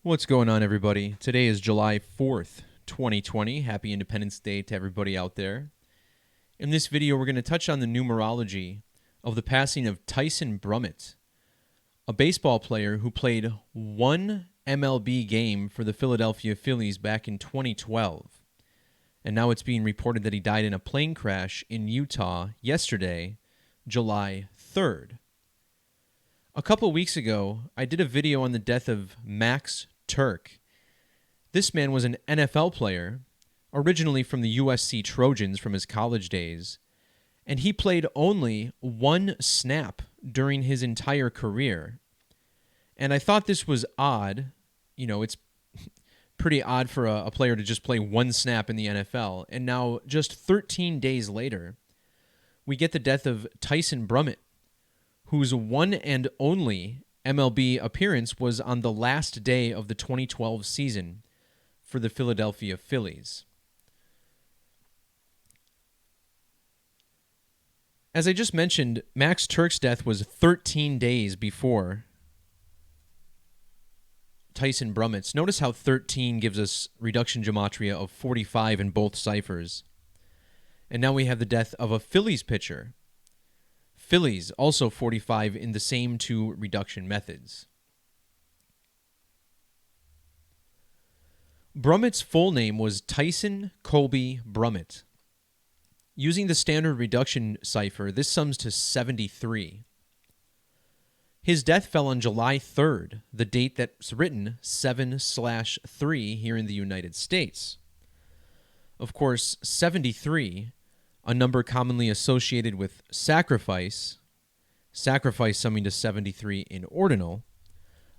What's going on, everybody? Today is July 4th, 2020. Happy Independence Day to everybody out there. In this video, we're going to touch on the numerology of the passing of Tyson Brummett, a baseball player who played one MLB game for the Philadelphia Phillies back in 2012. And now it's being reported that he died in a plane crash in Utah yesterday, July 3rd. A couple weeks ago, I did a video on the death of Max Turk. This man was an NFL player, originally from the USC Trojans from his college days, and he played only one snap during his entire career. And I thought this was odd. You know, it's pretty odd for a player to just play one snap in the NFL. And now, just 13 days later, we get the death of Tyson Brummett, whose one and only MLB appearance was on the last day of the 2012 season for the Philadelphia Phillies. As I just mentioned, Max Turk's death was 13 days before Tyson Brummett's. Notice how 13 gives us reduction gematria of 45 in both ciphers. And now we have the death of a Phillies pitcher. Phillies, also 45 in the same two reduction methods. Brummett's full name was Tyson Colby Brummett. Using the standard reduction cipher, this sums to 73. His death fell on July 3rd, the date that's written 7/3 here in the United States. Of course, 73, a number commonly associated with sacrifice summing to 73 in ordinal.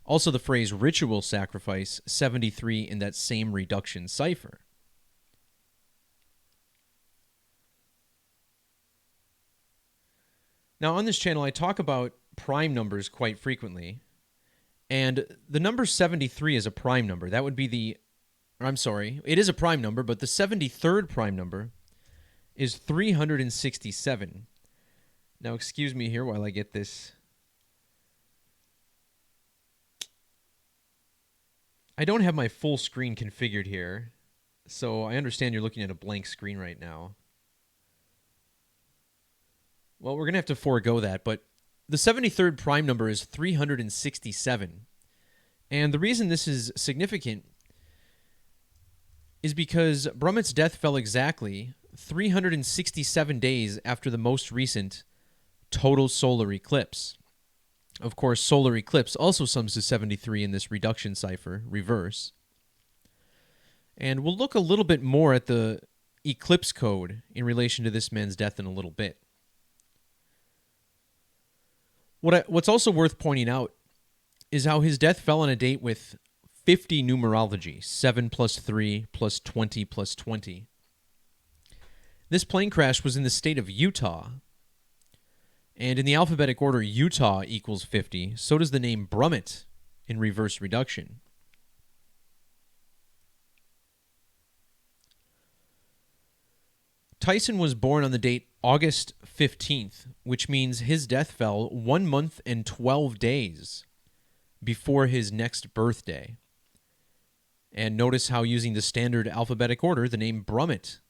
Also the phrase ritual sacrifice, 73 in that same reduction cipher. Now on this channel, I talk about prime numbers quite frequently, and the number 73 is a prime number. That would be it is a prime number, but the 73rd prime number is 367. Now, excuse me here while I get this. I don't have my full screen configured here, so I understand you're looking at a blank screen right now. Well, we're going to have to forego that, but the 73rd prime number is 367. And the reason this is significant is because Brummett's death fell exactly 367 days after the most recent total solar eclipse. Of course, solar eclipse also sums to 73 in this reduction cipher, reverse. And we'll look a little bit more at the eclipse code in relation to this man's death in a little bit. What's also worth pointing out is how his death fell on a date with 50 numerology, 7 plus 3 plus 20 plus 20. This plane crash was in the state of Utah. And in the alphabetic order, Utah equals 50. So does the name Brummett in reverse reduction. Tyson was born on the date August 15th, which means his death fell 1 month and 12 days before his next birthday. And notice how using the standard alphabetic order, the name Brummett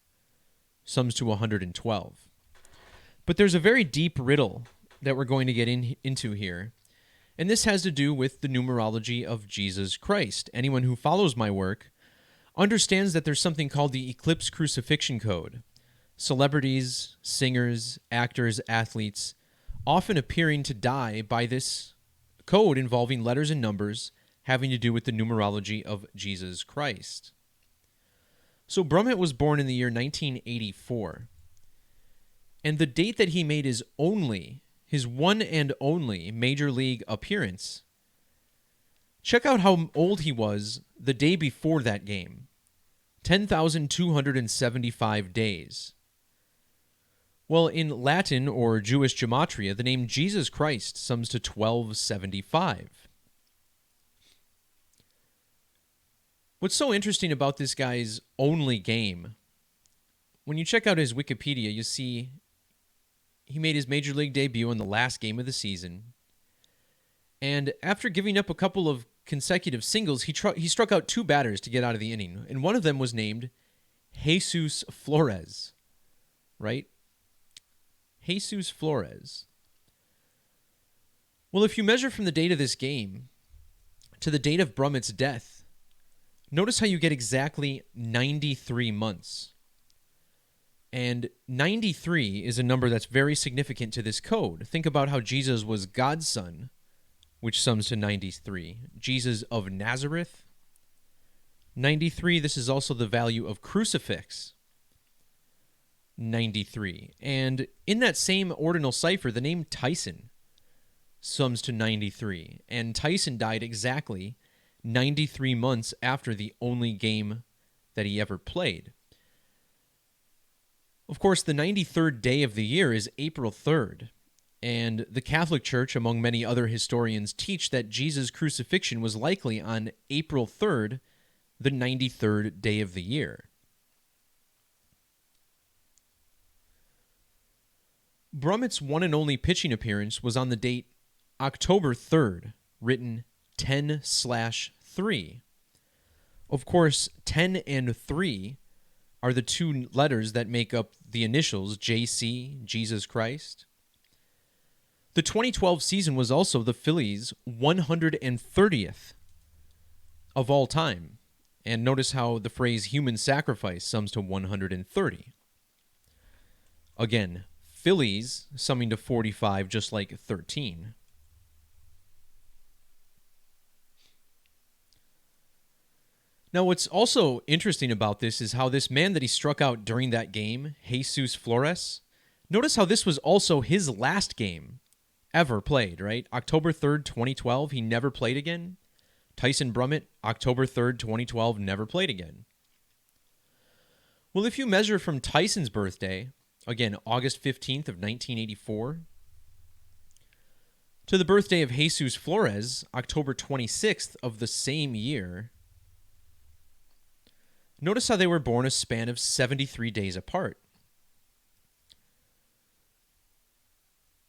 sums to 112. But there's a very deep riddle that we're going to get into here, and this has to do with the numerology of Jesus Christ. Anyone who follows my work understands that there's something called the Eclipse crucifixion code. Celebrities, singers, actors, athletes often appearing to die by this code involving letters and numbers having to do with the numerology of Jesus Christ. So Brummett was born in the year 1984. And the date that he made his one and only major league appearance, check out how old he was the day before that game. 10,275 days. Well, in Latin or Jewish gematria, the name Jesus Christ sums to 1275. What's so interesting about this guy's only game, when you check out his Wikipedia, you see he made his major league debut in the last game of the season. And after giving up a couple of consecutive singles, he struck out 2 batters to get out of the inning, and one of them was named Jesus Flores, right? Jesus Flores. Well, if you measure from the date of this game to the date of Brummett's death, notice how you get exactly 93 months. And 93 is a number that's very significant to this code. Think about how Jesus was God's son, which sums to 93. Jesus of Nazareth, 93. This is also the value of crucifix, 93. And in that same ordinal cipher, the name Tyson sums to 93. And Tyson died exactly 93 months after the only game that he ever played. Of course, the 93rd day of the year is April 3rd. And the Catholic Church, among many other historians, teach that Jesus' crucifixion was likely on April 3rd, the 93rd day of the year. Brummett's one and only pitching appearance was on the date October 3rd, written 10/3. Of course, 10 and 3 are the 2 letters that make up the initials JC, Jesus Christ. The 2012 season was also the Phillies' 130th of all time. And notice how the phrase human sacrifice sums to 130. Again, Phillies summing to 45, just like 13. Now, what's also interesting about this is how this man that he struck out during that game, Jesus Flores, notice how this was also his last game ever played, right? October 3rd, 2012, he never played again. Tyson Brummett, October 3rd, 2012, never played again. Well, if you measure from Tyson's birthday, again, August 15th of 1984, to the birthday of Jesus Flores, October 26th of the same year, notice how they were born a span of 73 days apart.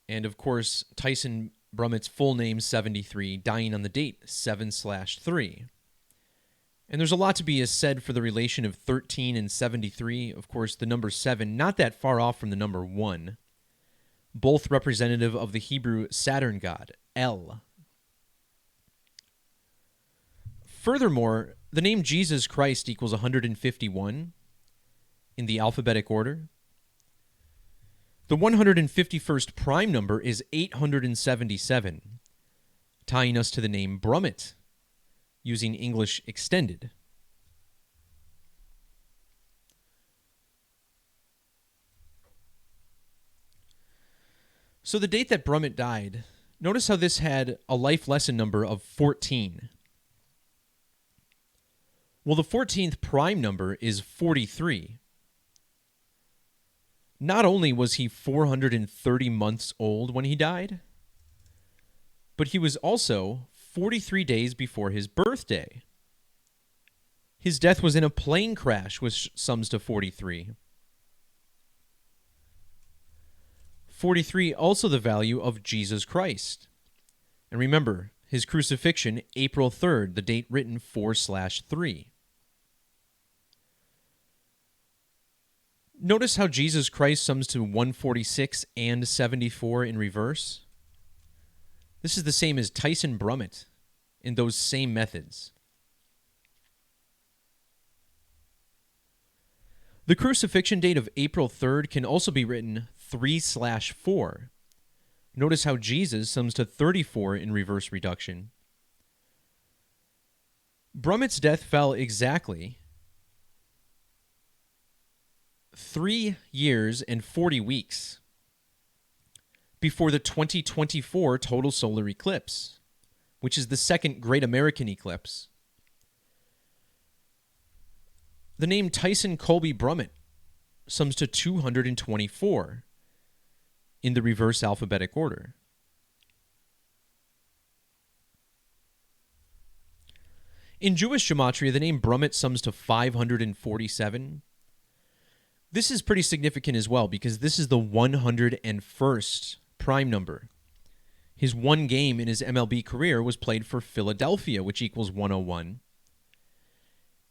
And of course, Tyson Brummett's full name, 73, dying on the date 7/3. And there's a lot to be said for the relation of 13 and 73. Of course, the number 7, not that far off from the number 1, both representative of the Hebrew Saturn god, El. Furthermore, the name Jesus Christ equals 151 in the alphabetic order. The 151st prime number is 877, tying us to the name Brummett, using English extended. So the date that Brummett died, notice how this had a life lesson number of 14. Well, the 14th prime number is 43. Not only was he 430 months old when he died, but he was also 43 days before his birthday. His death was in a plane crash, which sums to 43. 43, also the value of Jesus Christ. And remember, his crucifixion, April 3rd, the date written 4/3. Notice how Jesus Christ sums to 146 and 74 in reverse. This is the same as Tyson Brummett in those same methods. The crucifixion date of April 3rd can also be written 3/4. Notice how Jesus sums to 34 in reverse reduction. Brummett's death fell exactly 3 years and 40 weeks before the 2024 total solar eclipse, which is the second great American eclipse. The name Tyson Colby Brummett sums to 224 in the reverse alphabetic order. In Jewish Gematria, the name Brummett sums to 547. This is pretty significant as well because this is the 101st prime number. His one game in his MLB career was played for Philadelphia, which equals 101.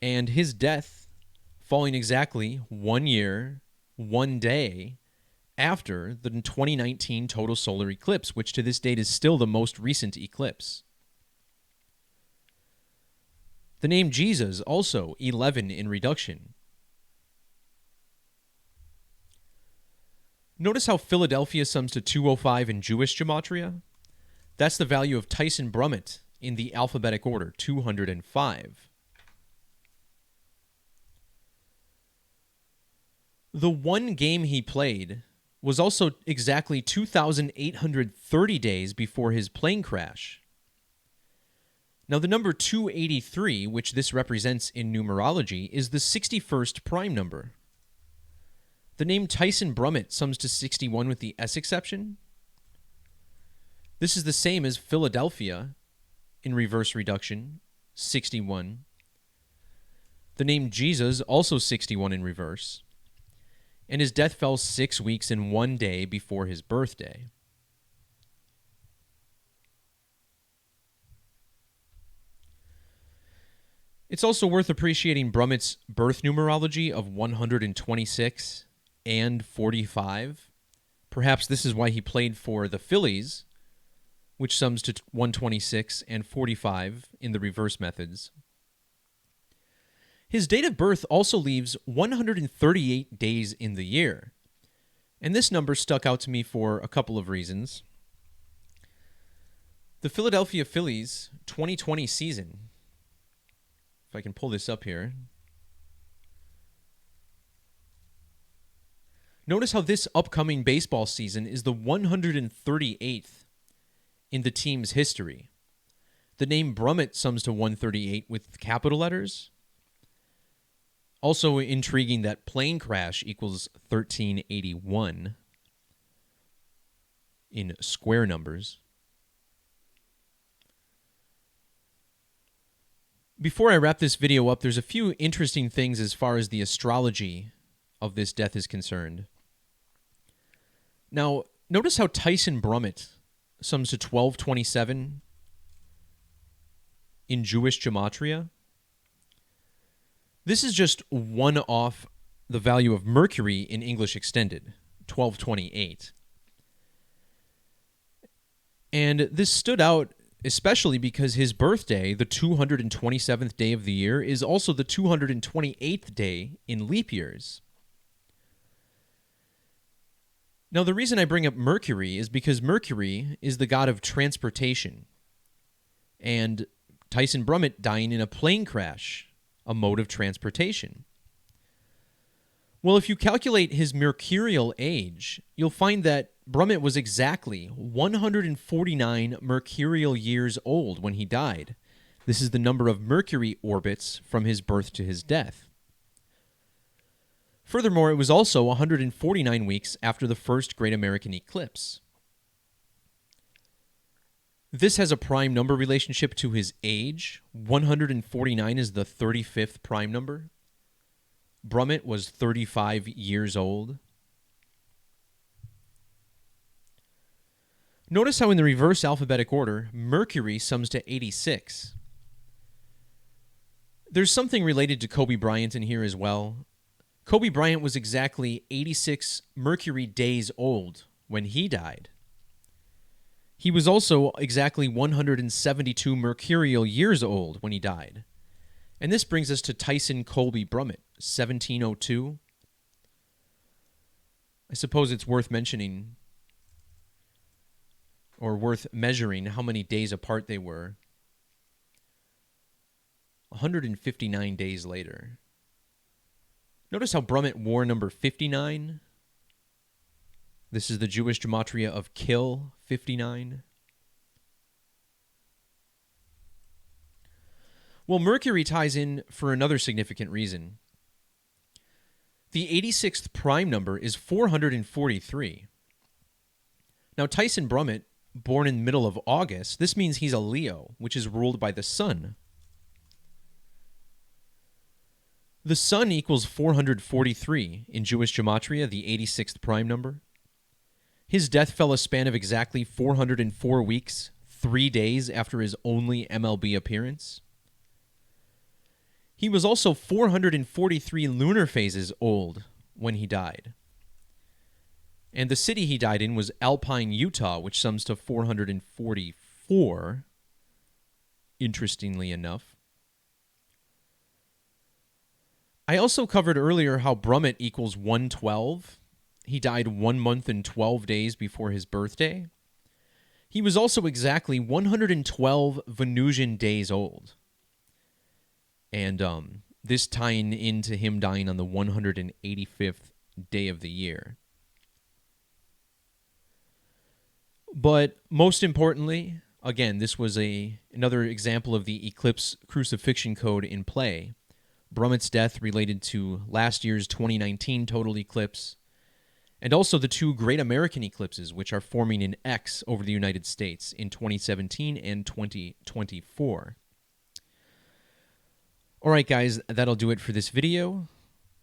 And his death falling exactly 1 year, 1 day after the 2019 total solar eclipse, which to this date is still the most recent eclipse. The name Jesus, also 11 in reduction. Notice how Philadelphia sums to 205 in Jewish Gematria? That's the value of Tyson Brummett in the alphabetic order, 205. The one game he played was also exactly 2,830 days before his plane crash. Now, the number 283, which this represents in numerology, is the 61st prime number. The name Tyson Brummett sums to 61 with the S exception. This is the same as Philadelphia in reverse reduction, 61. The name Jesus, also 61 in reverse. And his death fell 6 weeks and 1 day before his birthday. It's also worth appreciating Brummett's birth numerology of 126 and 45. Perhaps this is why he played for the Phillies, which sums to 126 and 45 in the reverse methods. His date of birth also leaves 138 days in the year. And this number stuck out to me for a couple of reasons. The Philadelphia Phillies 2020 season, if I can pull this up here. Notice how this upcoming baseball season is the 138th in the team's history. The name Brummett sums to 138 with capital letters. Also intriguing that plane crash equals 1381 in square numbers. Before I wrap this video up, there's a few interesting things as far as the astrology of this death is concerned. Now, notice how Tyson Brummett sums to 1227 in Jewish Gematria. This is just one off the value of Mercury in English Extended, 1228. And this stood out especially because his birthday, the 227th day of the year, is also the 228th day in leap years. Now, the reason I bring up Mercury is because Mercury is the god of transportation. And Tyson Brummett dying in a plane crash, a mode of transportation. Well, if you calculate his mercurial age, you'll find that Brummett was exactly 149 mercurial years old when he died. This is the number of Mercury orbits from his birth to his death. Furthermore, it was also 149 weeks after the first Great American Eclipse. This has a prime number relationship to his age. 149 is the 35th prime number. Brummett was 35 years old. Notice how in the reverse alphabetic order, Mercury sums to 86. There's something related to Kobe Bryant in here as well. Kobe Bryant was exactly 86 Mercury days old when he died. He was also exactly 172 mercurial years old when he died. And this brings us to Tyson Colby Brummett, 1702. I suppose it's worth mentioning or worth measuring how many days apart they were. 159 days later. Notice how Brummett wore number 59. This is the Jewish gematria of kill 59. Well, Mercury ties in for another significant reason. The 86th prime number is 443. Now, Tyson Brummett, born in the middle of August, this means he's a Leo, which is ruled by the sun. The sun equals 443 in Jewish gematria, the 86th prime number. His death fell a span of exactly 404 weeks, 3 days after his only MLB appearance. He was also 443 lunar phases old when he died. And the city he died in was Alpine, Utah, which sums to 444, interestingly enough. I also covered earlier how Brummett equals 112. He died 1 month and 12 days before his birthday. He was also exactly 112 Venusian days old. And this tying into him dying on the 185th day of the year. But most importantly, again, this was another example of the Eclipse crucifixion code in play. Brummett's death related to last year's 2019 total eclipse, and also the two great American eclipses, which are forming in X over the United States in 2017 and 2024. All right, guys, that'll do it for this video.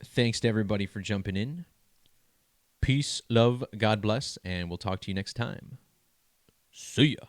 Thanks to everybody for jumping in. Peace, love, God bless, and we'll talk to you next time. See ya.